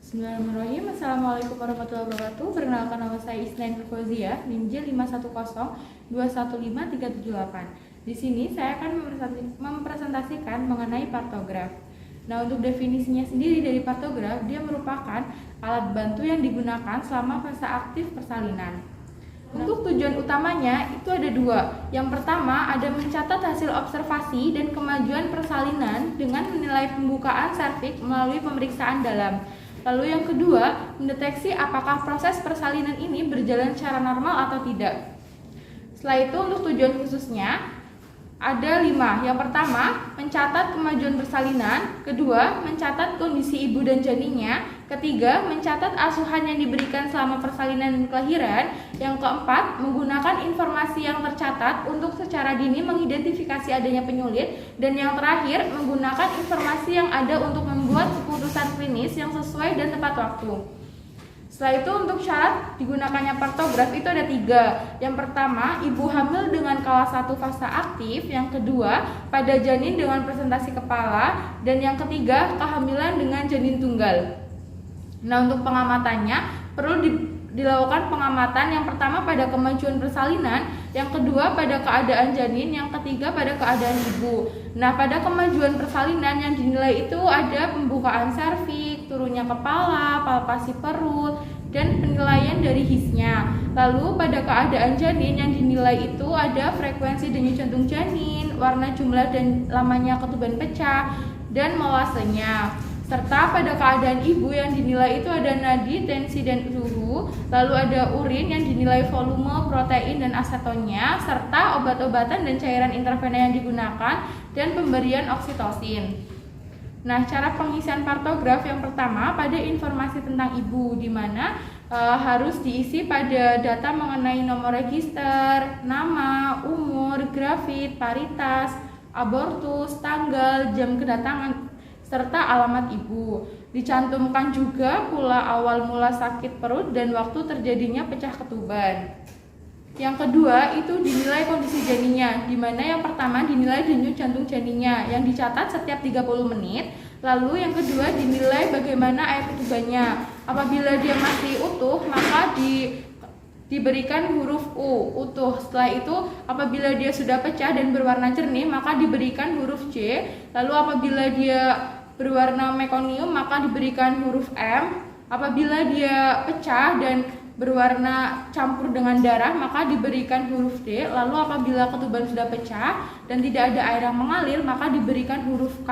Bismillahirrahmanirrahim. Assalamualaikum warahmatullahi wabarakatuh. Perkenalkan, nama saya Isnain Fauzia, NIM J 510215378. Di sini saya akan mempresentasikan mengenai partograf. Nah, untuk definisinya sendiri dari partograf, dia merupakan alat bantu yang digunakan selama fase aktif persalinan. Untuk tujuan utamanya itu ada dua. Yang pertama ada mencatat hasil observasi dan kemajuan persalinan dengan menilai pembukaan serviks melalui pemeriksaan dalam. Lalu yang kedua, mendeteksi apakah proses persalinan ini berjalan secara normal atau tidak. Setelah itu untuk tujuan khususnya ada 5. Yang pertama, mencatat kemajuan persalinan. Kedua, mencatat kondisi ibu dan janinnya. Ketiga, mencatat asuhan yang diberikan selama persalinan dan kelahiran. Yang keempat, menggunakan informasi yang tercatat untuk secara dini mengidentifikasi adanya penyulit. Dan yang terakhir, menggunakan informasi yang ada untuk membuat keputusan klinis yang sesuai dan tepat waktu. Setelah itu untuk syarat digunakannya partograf itu ada 3. Yang pertama, ibu hamil dengan kala 1 fase aktif. Yang kedua, pada janin dengan presentasi kepala. Dan yang ketiga, kehamilan dengan janin tunggal. Nah, untuk pengamatannya perlu dilakukan pengamatan yang pertama pada kemajuan persalinan, yang kedua pada keadaan janin, yang ketiga pada keadaan ibu. Nah, pada kemajuan persalinan yang dinilai itu ada pembukaan serviks, turunnya kepala, palpasi perut, dan penilaian dari HIS-nya. Lalu pada keadaan janin yang dinilai itu ada frekuensi denyut jantung janin, warna jumlah dan lamanya ketuban pecah, dan molasenya. Serta pada keadaan ibu yang dinilai itu ada nadi, tensi, dan suhu. Lalu ada urin yang dinilai volume, protein, dan asetonnya, serta obat-obatan dan cairan intravena yang digunakan, dan pemberian oksitosin. Nah, cara pengisian partograf yang pertama pada informasi tentang ibu, di mana harus diisi pada data mengenai nomor register, nama, umur, grafit, paritas, abortus, tanggal, jam kedatangan, serta alamat ibu. Dicantumkan juga pula awal mula sakit perut dan waktu terjadinya pecah ketuban. Yang kedua itu dinilai kondisi janinnya, di mana yang pertama dinilai denyut jantung janinnya yang dicatat setiap 30 menit. Lalu yang kedua dinilai bagaimana air ketubannya. Apabila dia masih utuh maka diberikan huruf U, utuh. Setelah itu apabila dia sudah pecah dan berwarna jernih maka diberikan huruf J. Lalu apabila dia berwarna mekonium maka diberikan huruf M. Apabila dia pecah dan berwarna campur dengan darah maka diberikan huruf D. Lalu apabila ketuban sudah pecah dan tidak ada air yang mengalir maka diberikan huruf K.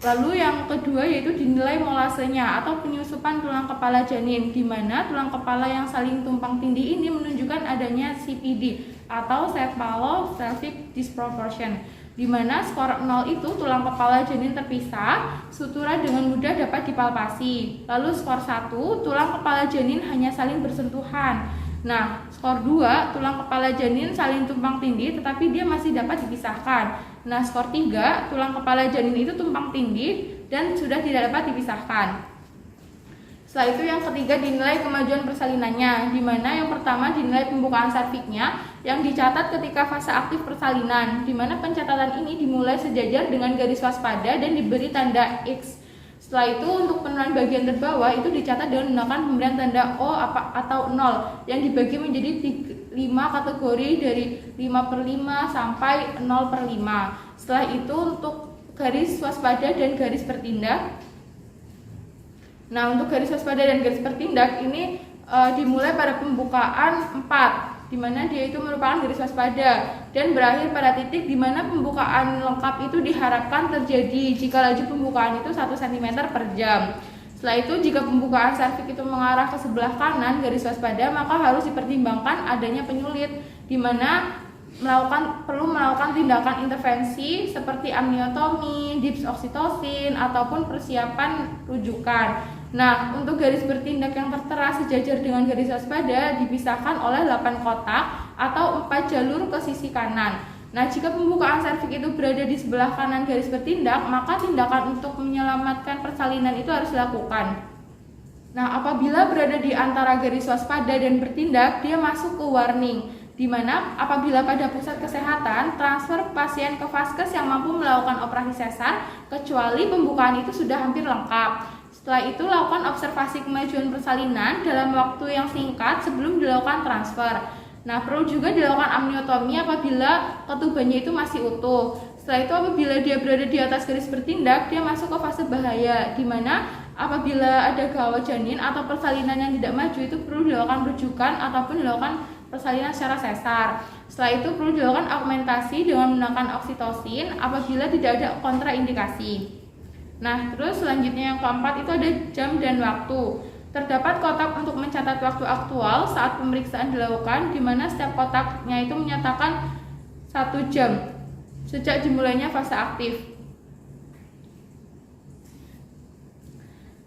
Lalu yang kedua yaitu dinilai molasenya atau penyusupan tulang kepala janin, di mana tulang kepala yang saling tumpang tindih ini menunjukkan adanya CPD atau cephalopelvic disproportion, di mana skor 0 itu tulang kepala janin terpisah, sutura dengan mudah dapat dipalpasi. Lalu skor 1 tulang kepala janin hanya saling bersentuhan. Nah, skor 2 tulang kepala janin saling tumpang tindih tetapi dia masih dapat dipisahkan. Nah, skor 3 tulang kepala janin itu tumpang tindih dan sudah tidak dapat dipisahkan. Setelah itu yang ketiga dinilai kemajuan persalinannya, di mana yang pertama dinilai pembukaan serviksnya yang dicatat ketika fase aktif persalinan, di mana pencatatan ini dimulai sejajar dengan garis waspada dan diberi tanda X. Setelah itu untuk penurunan bagian terbawah itu dicatat dengan menggunakan pemberian tanda O atau 0 yang dibagi menjadi 5 kategori dari 5/5 sampai 0/5. Setelah itu untuk garis waspada dan garis bertindak. Nah, untuk garis waspada dan garis bertindak ini dimulai pada pembukaan 4, di mana dia itu merupakan garis waspada dan berakhir pada titik di mana pembukaan lengkap itu diharapkan terjadi jika laju pembukaan itu 1 cm per jam. Setelah itu jika pembukaan serviks itu mengarah ke sebelah kanan garis waspada maka harus dipertimbangkan adanya penyulit, di mana perlu melakukan tindakan intervensi seperti amniotomi, dips oksitosin ataupun persiapan rujukan. Nah, untuk garis bertindak yang tertera sejajar dengan garis waspada dipisahkan oleh 8 kotak atau 4 jalur ke sisi kanan. Nah, jika pembukaan serviks itu berada di sebelah kanan garis bertindak, maka tindakan untuk menyelamatkan persalinan itu harus dilakukan. Nah, apabila berada di antara garis waspada dan bertindak, dia masuk ke warning, di mana apabila pada pusat kesehatan transfer pasien ke vaskes yang mampu melakukan operasi sesar kecuali pembukaan itu sudah hampir lengkap. Setelah itu lakukan observasi kemajuan persalinan dalam waktu yang singkat sebelum dilakukan transfer. Nah, perlu juga dilakukan amniotomi apabila ketubannya itu masih utuh. Setelah itu apabila dia berada di atas garis bertindak, dia masuk ke fase bahaya, di mana apabila ada gawat janin atau persalinan yang tidak maju itu perlu dilakukan rujukan ataupun dilakukan persalinan secara sesar. Setelah itu perlu dilakukan augmentasi dengan menggunakan oksitosin apabila tidak ada kontraindikasi. Nah, terus selanjutnya yang keempat itu ada jam dan waktu. Terdapat kotak untuk mencatat waktu aktual saat pemeriksaan dilakukan, di mana setiap kotaknya itu menyatakan 1 jam sejak dimulainya fase aktif.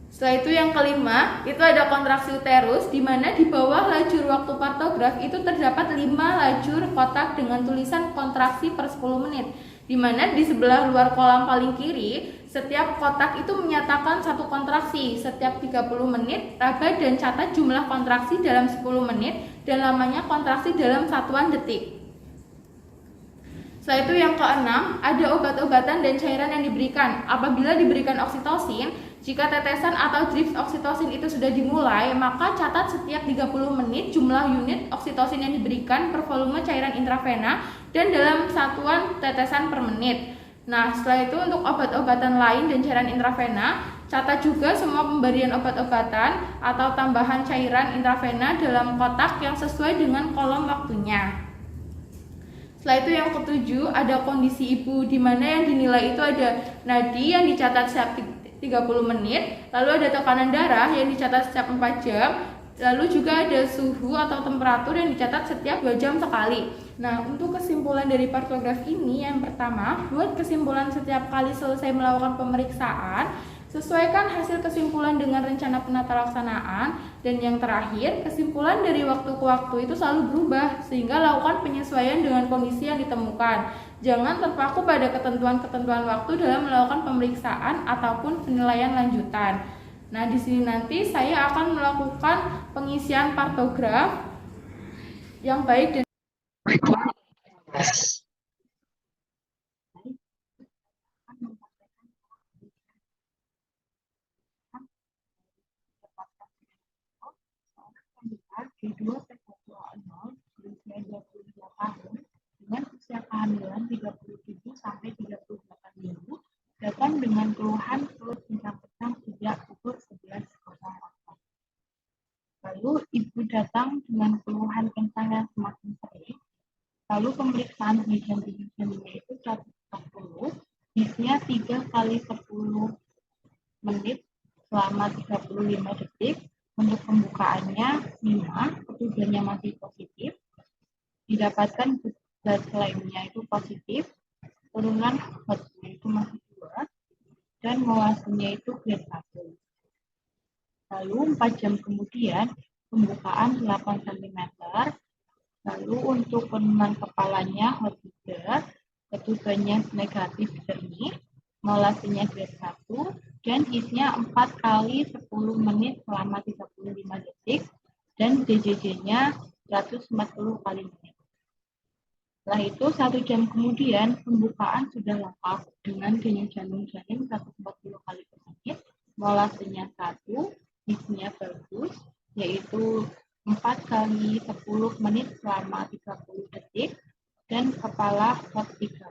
Setelah itu yang kelima, itu ada kontraksi uterus, di mana di bawah lajur waktu partograf itu terdapat 5 lajur kotak dengan tulisan kontraksi per 10 menit. Di mana di sebelah luar kolam paling kiri, setiap kotak itu menyatakan 1 kontraksi setiap 30 menit, raba dan catat jumlah kontraksi dalam 10 menit dan lamanya kontraksi dalam satuan detik. Setelah itu yang keenam, ada obat-obatan dan cairan yang diberikan. Apabila diberikan oksitosin, jika tetesan atau drips oksitosin itu sudah dimulai, maka catat setiap 30 menit jumlah unit oksitosin yang diberikan per volume cairan intravena dan dalam satuan tetesan per menit. Nah, setelah itu untuk obat-obatan lain dan cairan intravena, catat juga semua pemberian obat-obatan atau tambahan cairan intravena dalam kotak yang sesuai dengan kolom waktunya. Setelah itu yang ketujuh ada kondisi ibu, di mana yang dinilai itu ada nadi yang dicatat setiap 30 menit, lalu ada tekanan darah yang dicatat setiap 4 jam, lalu juga ada suhu atau temperatur yang dicatat setiap 2 jam sekali. Nah, untuk kesimpulan dari partograf ini, yang pertama, buat kesimpulan setiap kali selesai melakukan pemeriksaan, sesuaikan hasil kesimpulan dengan rencana penata laksanaan, dan yang terakhir, kesimpulan dari waktu ke waktu itu selalu berubah, sehingga lakukan penyesuaian dengan kondisi yang ditemukan. Jangan terpaku pada ketentuan-ketentuan waktu dalam melakukan pemeriksaan ataupun penilaian lanjutan. Nah, di sini nanti saya akan melakukan pengisian partograf yang baik dan D2P100 berusia 22 tahun dengan usia kehamilan 37 sampai 38 minggu datang dengan keluhan perut kencang-kencang sejak pukul 11.00. Lalu ibu datang dengan keluhan kencang yang semakin sering. Lalu pemeriksaan higien-higien itu 140, bisnya 3 kali 10 menit selama 35 detik. Untuk pembukaannya 5, ketujuannya masih positif, didapatkan blood flame-nya itu positif, turunan hotnya itu masih 2, dan molasenya itu grade 1. Lalu 4 jam kemudian pembukaan 8 cm. Lalu untuk penurunan kepalanya hot 3, ketujuannya negatif jernih, molasenya grade 1, dan hisnya 4 kali 10 menit selama 35 detik, dan DJJ-nya 140 kali menit. Setelah itu 1 jam kemudian pembukaan sudah lengkap dengan denyut jantung-jantung 140 kali per menit, molasenya 1, hisnya bagus, yaitu 4 kali 10 menit selama 30 detik, dan kepala hot 13.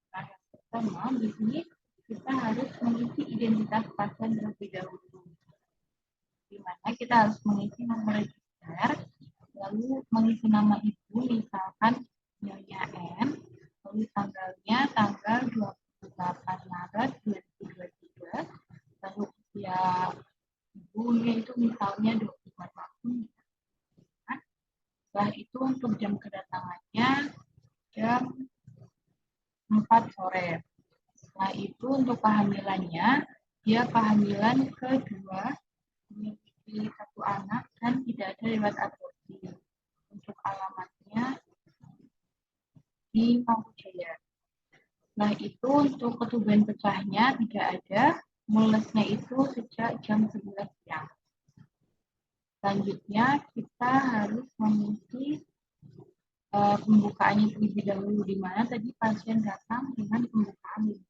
Nah, yang pertama di sini kita harus mengisi identitas pasien terlebih dahulu, di mana kita harus mengisi nomor register, lalu mengisi nama ibu, misalkan Nyonya N, lalu tanggalnya tanggal 28 Maret 2023, lalu usia ibunya itu misalnya 24 tahun. Setelah itu untuk jam kedatangannya jam 4 sore. Setelah itu untuk kehamilannya, dia kehamilan kedua, memiliki 1 anak dan tidak ada riwayat aborsi. Untuk alamatnya di Mangkujaya. Nah, itu untuk ketuban pecahnya tidak ada, mulesnya itu sejak jam 11 siang. Selanjutnya kita harus mengisi pembukaannya terlebih dahulu, di mana tadi pasien datang dengan pembukaan 5.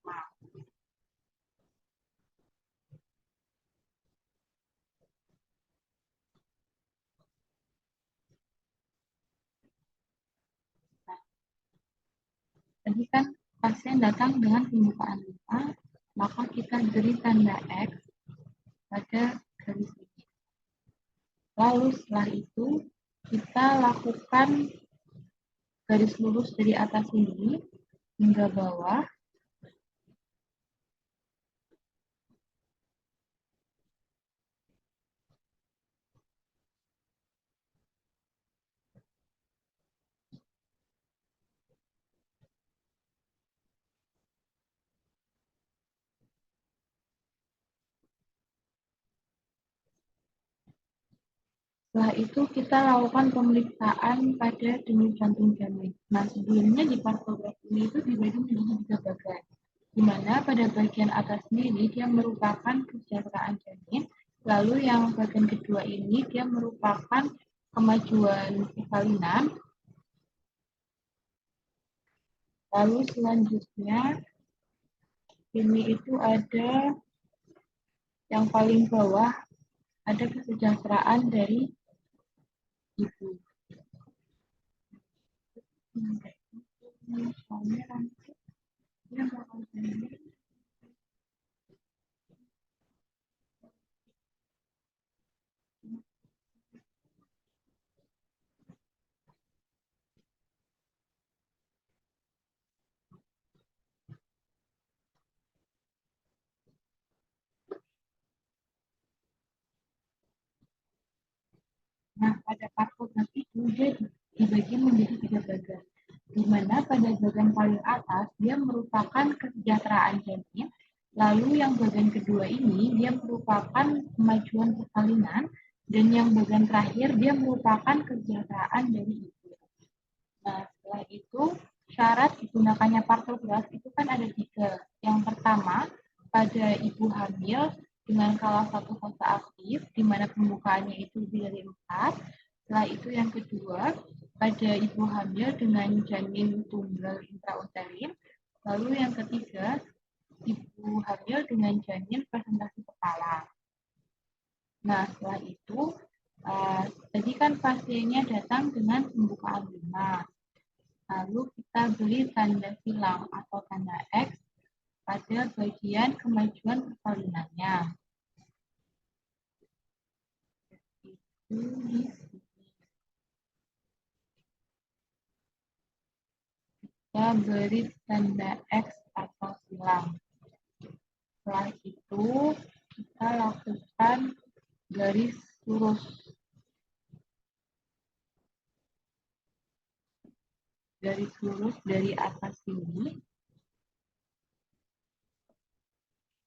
Jadi kan pasien datang dengan pembukaan 5, maka kita beri tanda X pada garis ini. Lalu setelah itu kita lakukan garis lurus dari atas ini hingga bawah. Setelah itu kita lakukan pemeriksaan pada denyut jantung janin. Nah, sebelumnya di partograf ini itu dibagi menjadi 3 bagian, di mana pada bagian atas sendiri dia merupakan kesejahteraan janin, lalu yang bagian kedua ini dia merupakan kemajuan persalinan, lalu selanjutnya ini itu ada yang paling bawah ada kesejahteraan dari ibu. Nah, pada partograf itu dia dibagi menjadi 3 bagian, di mana pada bagian paling atas dia merupakan kesejahteraan janin, lalu yang bagian kedua ini dia merupakan kemajuan persalinan, dan yang bagian terakhir dia merupakan kesejahteraan dari ibu. Nah, setelah itu syarat digunakannya partograf itu kan ada 3. Yang pertama, pada ibu hamil dengan skala 1 fase aktif, di mana pembukaannya itu lebih dari 4. Setelah itu yang kedua, pada ibu hamil dengan janin tunggal intrauterin. Lalu yang ketiga, ibu hamil dengan janin presentasi kepala. Nah, setelah itu, tadi kan pasiennya datang dengan pembukaan 5. Lalu kita beri tanda silang atau tanda X pada bagian kemajuan persalinannya. Itu di sini. Kita beri tanda X atau silang. Setelah itu kita lakukan garis lurus. Garis lurus dari atas sini.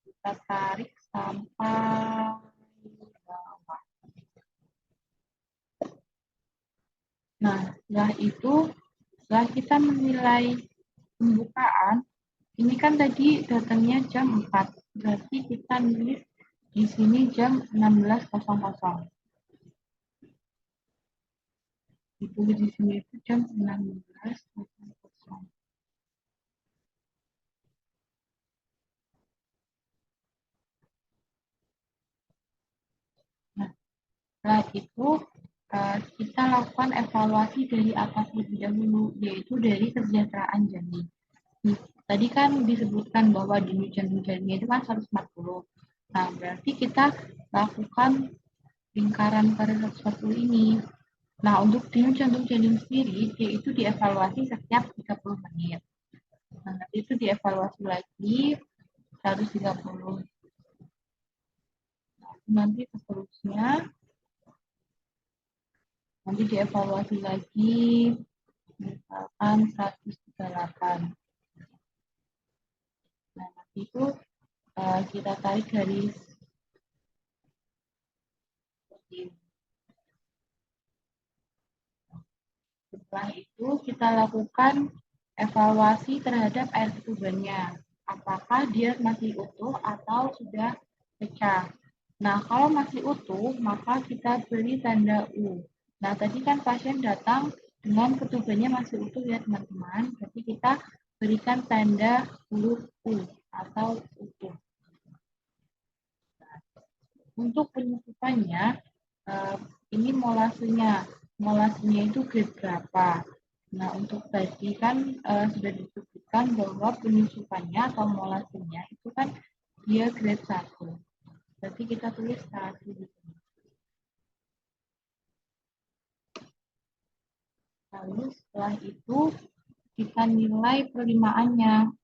Kita tarik sampai bawah. Nah, setelah itu, setelah kita menilai pembukaan, ini kan tadi datangnya jam 4, berarti kita nulis di sini jam 16.00. Ditulis di sini itu jam 16.00. Nah, setelah itu kita lakukan evaluasi dari atas lebih dahulu, yaitu dari kesejahteraan janin. Tadi kan disebutkan bahwa denyut jantung janinnya itu kan 140. Nah, berarti kita lakukan lingkaran pada 140 ini. Nah, untuk denyut jantung janin sendiri, yaitu dievaluasi setiap 30 menit. Nah, nanti itu dievaluasi lagi 130. Nah, nanti seterusnya, nanti dievaluasi lagi, misalkan 138. Nah, nanti itu kita tarik garis seperti ini. Setelah itu kita lakukan evaluasi terhadap air ketubannya. Apakah dia masih utuh atau sudah pecah. Nah, kalau masih utuh, maka kita beri tanda U. Nah, tadi kan pasien datang dengan ketubannya masih utuh ya teman-teman. Jadi kita berikan tanda huruf U atau utuh. Nah, untuk penyusutannya, ini molasenya itu grade berapa. Nah, untuk tadi kan sudah disebutkan disebutkan bahwa penyusutannya atau molasinya itu kan dia grade 1. Berarti kita tulis 1 di sini. Lalu setelah itu kita nilai perlimaannya.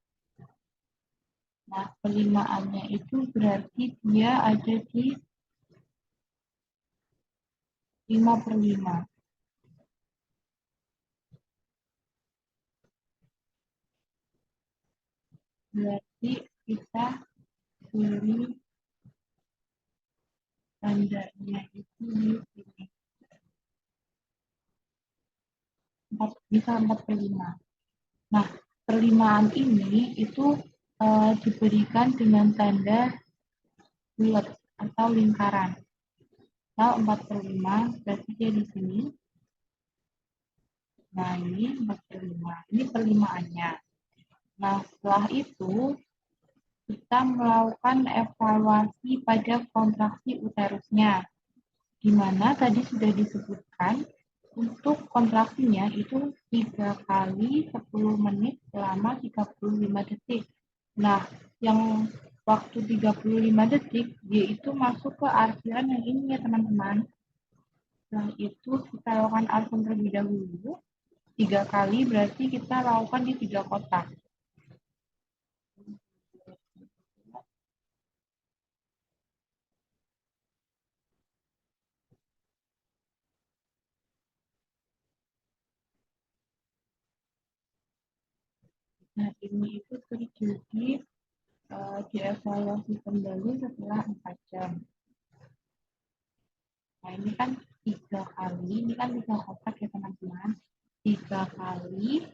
Nah, perlimaannya itu berarti dia ada di 5/5. Berarti kita pilih tandanya itu di sini. Bisa 4/5. Nah, perlimaan ini itu diberikan dengan tanda bulat atau lingkaran. Nah, 4/5 berarti dia di sini. Nah, ini 4/5. Ini perlimaannya. Nah, setelah itu kita melakukan evaluasi pada kontraksi uterusnya, di mana tadi sudah disebutkan untuk kontraksinya itu 3 kali 10 menit selama 35 detik. Nah, yang waktu 35 detik, dia itu masuk ke arsiran yang ini ya teman-teman. Setelah itu kita lakukan arsiran terlebih dahulu. 3 kali berarti kita lakukan di 3 kotak. Nah, ini itu terjadi dievaluasi kembali setelah 4 jam. Nah, ini kan 3 kali, ini kan 3 kotak ya teman-teman. 3 kali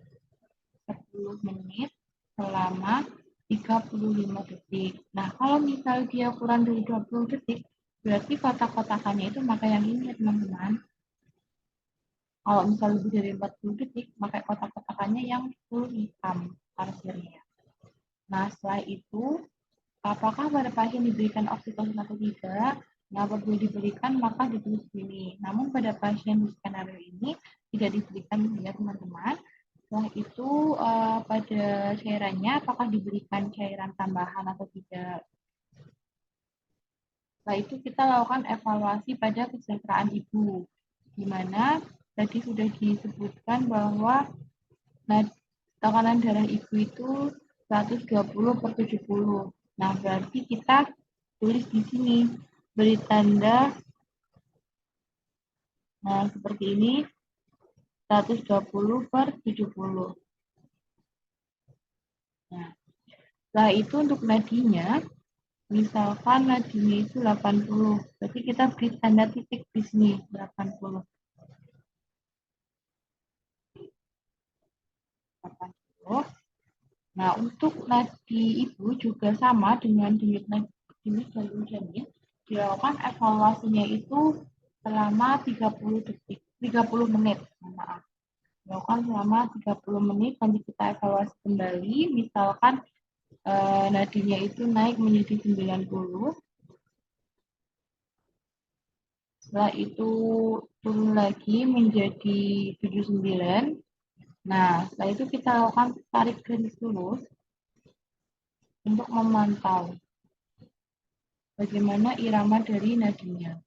10 menit selama 35 detik. Nah, kalau misal dia kurang dari 20 detik, berarti kotak-kotakannya itu maka yang ini ya teman-teman. Kalau misal lebih dari 40 detik, maka kotak-kotakannya yang full hitam arsirnya. Nah, setelah itu, apakah pada pasien diberikan oksitosin atau tidak? Nah, apabila diberikan, maka ditulis sini. Namun pada pasien di skenario ini tidak diberikan ya teman-teman. Setelah itu pada cairannya apakah diberikan cairan tambahan atau tidak? Setelah itu kita lakukan evaluasi pada kesejahteraan ibu, di mana tadi sudah disebutkan bahwa tekanan darah ibu itu 120/70. Nah, berarti kita tulis di sini, beri tanda, nah seperti ini, 120/70. Nah, setelah itu untuk nadinya, misalkan nadinya itu 80, berarti kita beri tanda titik di sini, 80. 80. Nah, untuk nadi ibu juga sama dengan denyut jalur janin, dilakukan evaluasinya itu selama 30 detik, 30 menit, maaf. Dilakukan selama 30 menit, nanti kita evaluasi kembali, misalkan nadinya itu naik menjadi 90, setelah itu turun lagi menjadi 79. Nah, setelah itu kita lakukan tarik garis lurus untuk memantau bagaimana irama dari nadinya.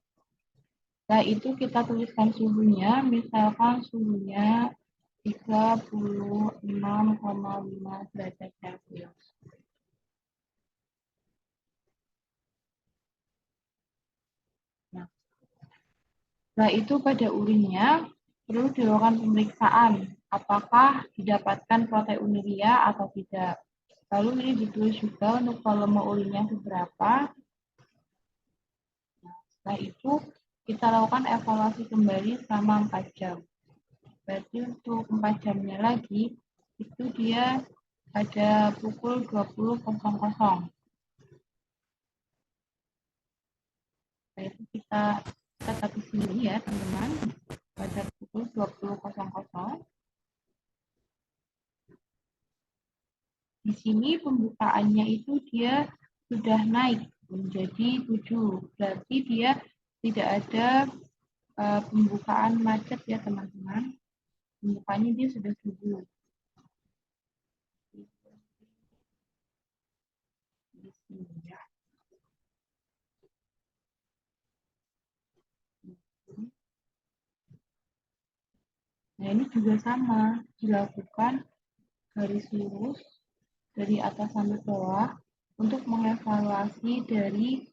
Setelah itu kita tuliskan suhunya, misalkan suhunya 36,5 derajat Celcius. Nah, setelah itu pada urinnya perlu dilakukan pemeriksaan apakah didapatkan proteinuria atau tidak. Lalu ini ditulis juga untuk volume urinnya seberapa. Nah, setelah itu kita lakukan evaluasi kembali selama 4 jam. Berarti untuk 4 jamnya lagi itu dia pada pukul 20.00. Nah, itu kita catat di sini ya teman-teman, pada pukul 20.00. Di sini pembukaannya itu dia sudah naik menjadi 7, berarti dia tidak ada pembukaan macet ya teman-teman. Pembukaannya dia sudah 7. ini juga sama, dilakukan garis lurus dari atas sampai bawah untuk mengevaluasi dari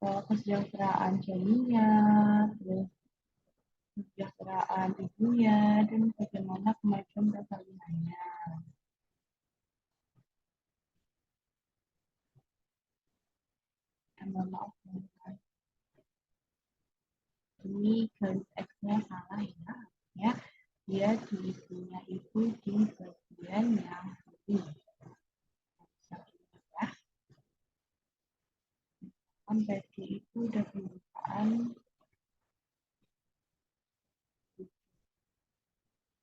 kesejahteraan janinnya, terus kesejahteraan ibunya, dan bagaimana kemajuan persalinannya. Mohon maaf, ini garis X-nya salah ya. Dia diisinya itu di bagian yang ini. Ya. Tadi itu udah pembukaan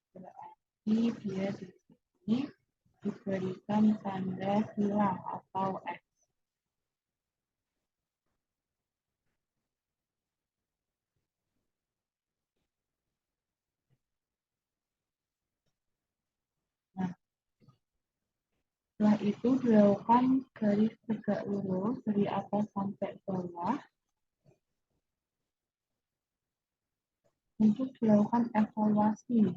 berarti dia di sini diberikan tanda hilang atau X. Nah, setelah itu dilakukan garis tegak lurus dari atas sampai bawah untuk dilakukan evaluasi.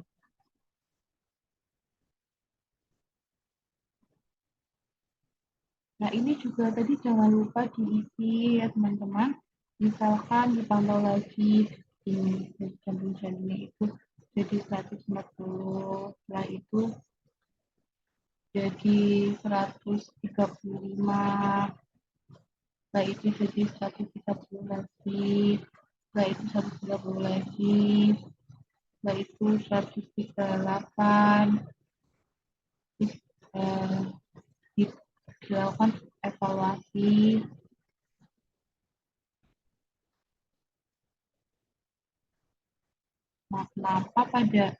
Nah, ini juga tadi jangan lupa diisi ya teman-teman. Misalkan dipantau lagi ini jantung-jantungnya itu jadi 140, setelah itu jadi 135, setelah itu jadi 130 lagi, setelah itu 130 lagi, setelah itu 138, terus dilakukan evaluasi. Nah, kenapa pada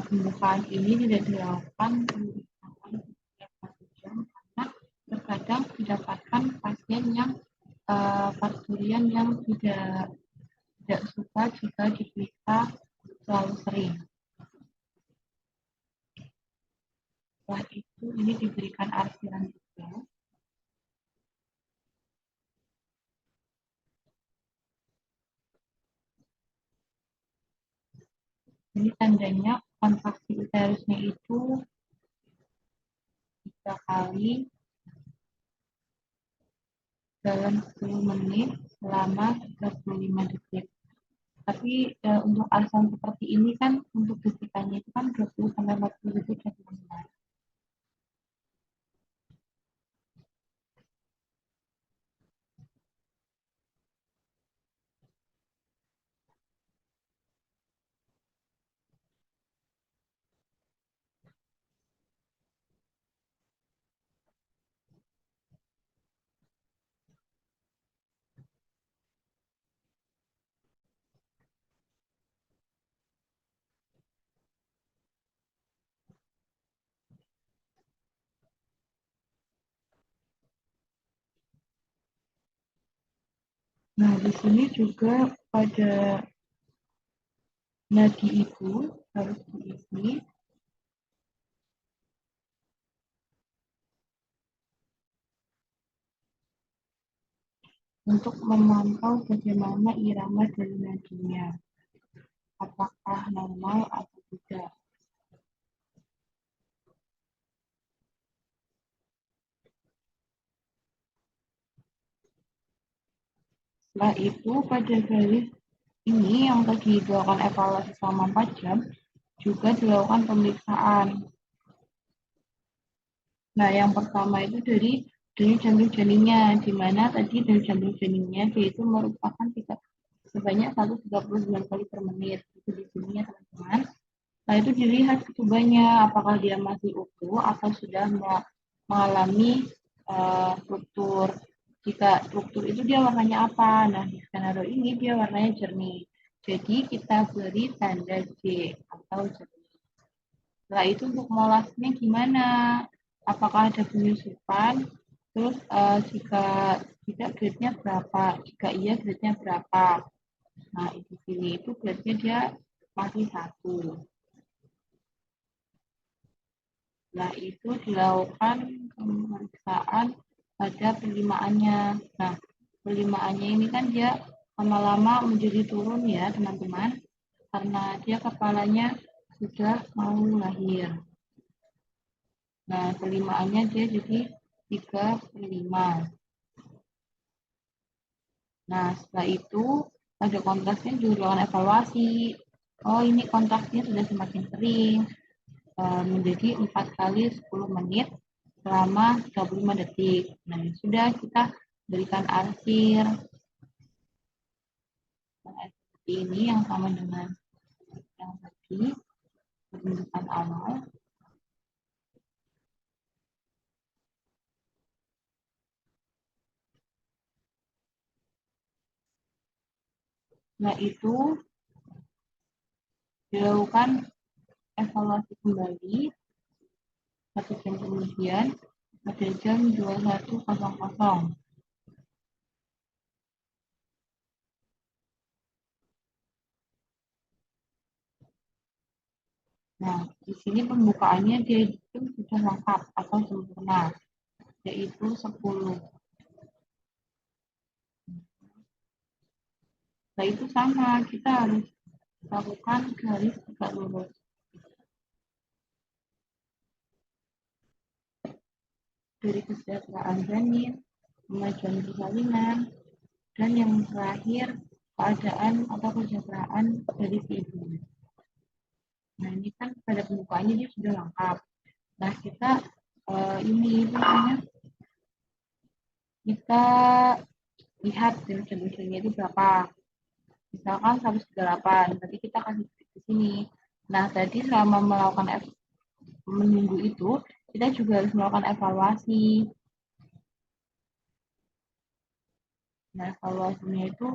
pembukaan ini tidak dilakukan pemeriksaan setiap 1 jam? Karena terkadang didapatkan pasien yang parturian yang tidak suka jika diperiksa terlalu sering. Setelah itu ini diberikan arsiran juga. Ini tandanya kontraksi uterusnya itu 3 kali dalam 10 menit selama 35 detik. Tapi untuk alasan seperti ini kan untuk detikannya itu kan 20-40 detik ya teman-teman. Nah, di sini juga pada nadi ibu harus diisi untuk memantau bagaimana irama dari nadinya, apakah normal atau tidak. Setelah itu pada garis ini yang tadi dilakukan evaluasi selama 4 jam juga dilakukan pemeriksaan. Nah, yang pertama itu dari jantung janinnya, di mana tadi dari jantung janinnya dia itu merupakan sebanyak 139 kali per menit. Itu di sini ya teman-teman. Nah, itu dilihat ketubannya, apakah dia masih utuh atau sudah mengalami struktur. Jika struktur itu dia warnanya apa? Nah, di skenario ini dia warnanya jernih. Jadi kita beri tanda J atau jernih. Setelah itu untuk molasnya gimana? Apakah ada penyusupan? Terus jika tidak grade-nya berapa? Jika iya grade-nya berapa? Nah, di sini itu grade-nya dia masih 1. Nah, itu dilakukan pemeriksaan pada penerimaannya. Nah, penerimaannya ini kan dia lama-lama menjadi turun ya, teman-teman. Karena dia kepalanya sudah mau lahir. Nah, kelimaannya dia jadi 3/5. Nah, setelah itu pada kontraknya juga dilakukan evaluasi. Oh, ini kontraknya sudah semakin sering, menjadi 4 kali 10 menit selama 35 detik. Nah, sudah kita berikan arsir. Nah, seperti ini yang sama dengan yang tadi, pembentukan awal. Nah, itu dilakukan evaluasi kembali 1 jam kemudian pada jam 21.00. Nah, di sini pembukaannya dia itu sudah lengkap atau sempurna, yaitu 10. Nah, itu sama, kita harus lakukan garis tegak lurus. Dari kesejahteraan janin, kemajuan persalinan, dan yang terakhir keadaan atau kesejahteraan dari si ibu. Nah, ini kan pada pembukaannya dia sudah lengkap. Nah, kita ini namanya kita lihat jenis-jenisnya itu berapa. Misalkan 138, berarti kita kasih di sini. Nah, tadi selama melakukan menunggu itu, kita juga harus melakukan evaluasi. Nah, evaluasinya itu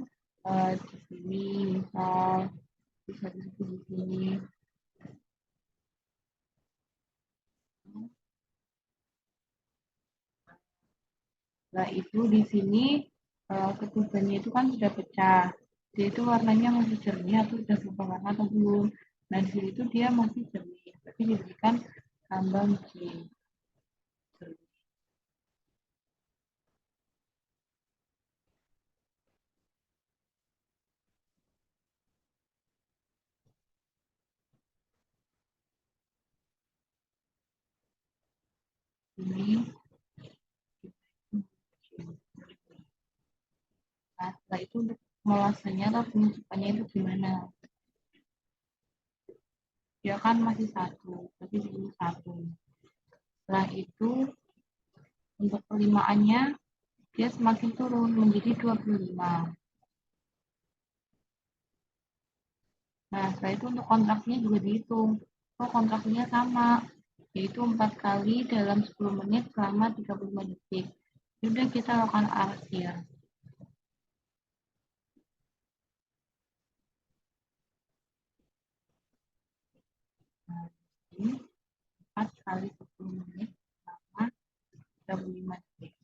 di sini, misal bisa di sini. Nah, itu di sini ketubannya itu kan sudah pecah. Dia itu warnanya masih jernih atau sudah berubah warna atau belum. Nah, di sini itu dia masih jernih, tapi diberikan tambang J. Ini. Nah, setelah itu untuk melasanya atau penyusupannya itu gimana? Dia kan masih 1, tapi di sini 1. Setelah itu untuk kelimaannya dia semakin turun menjadi 25. Nah, setelah itu untuk kontraksinya juga dihitung. Oh, kontraksinya sama, yaitu 4 kali dalam 10 menit selama 35 detik. Sudah kita lakukan arsir. Nah, ini 4 kali 10 menit selama 35 detik.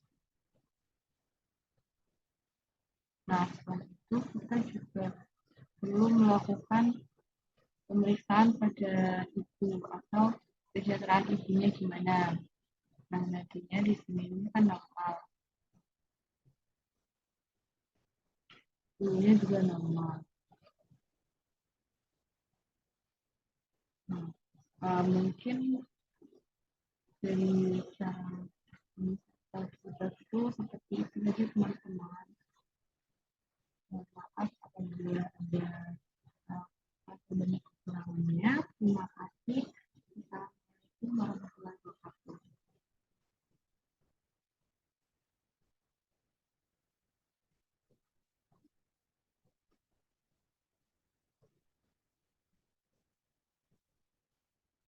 Nah, setelah itu kita juga perlu melakukan pemeriksaan pada ibu atau kesejahteraan ibunya gimana. Nah, nantinya di sini ini kan normal. Ibunya juga normal. Nah, mungkin dari cara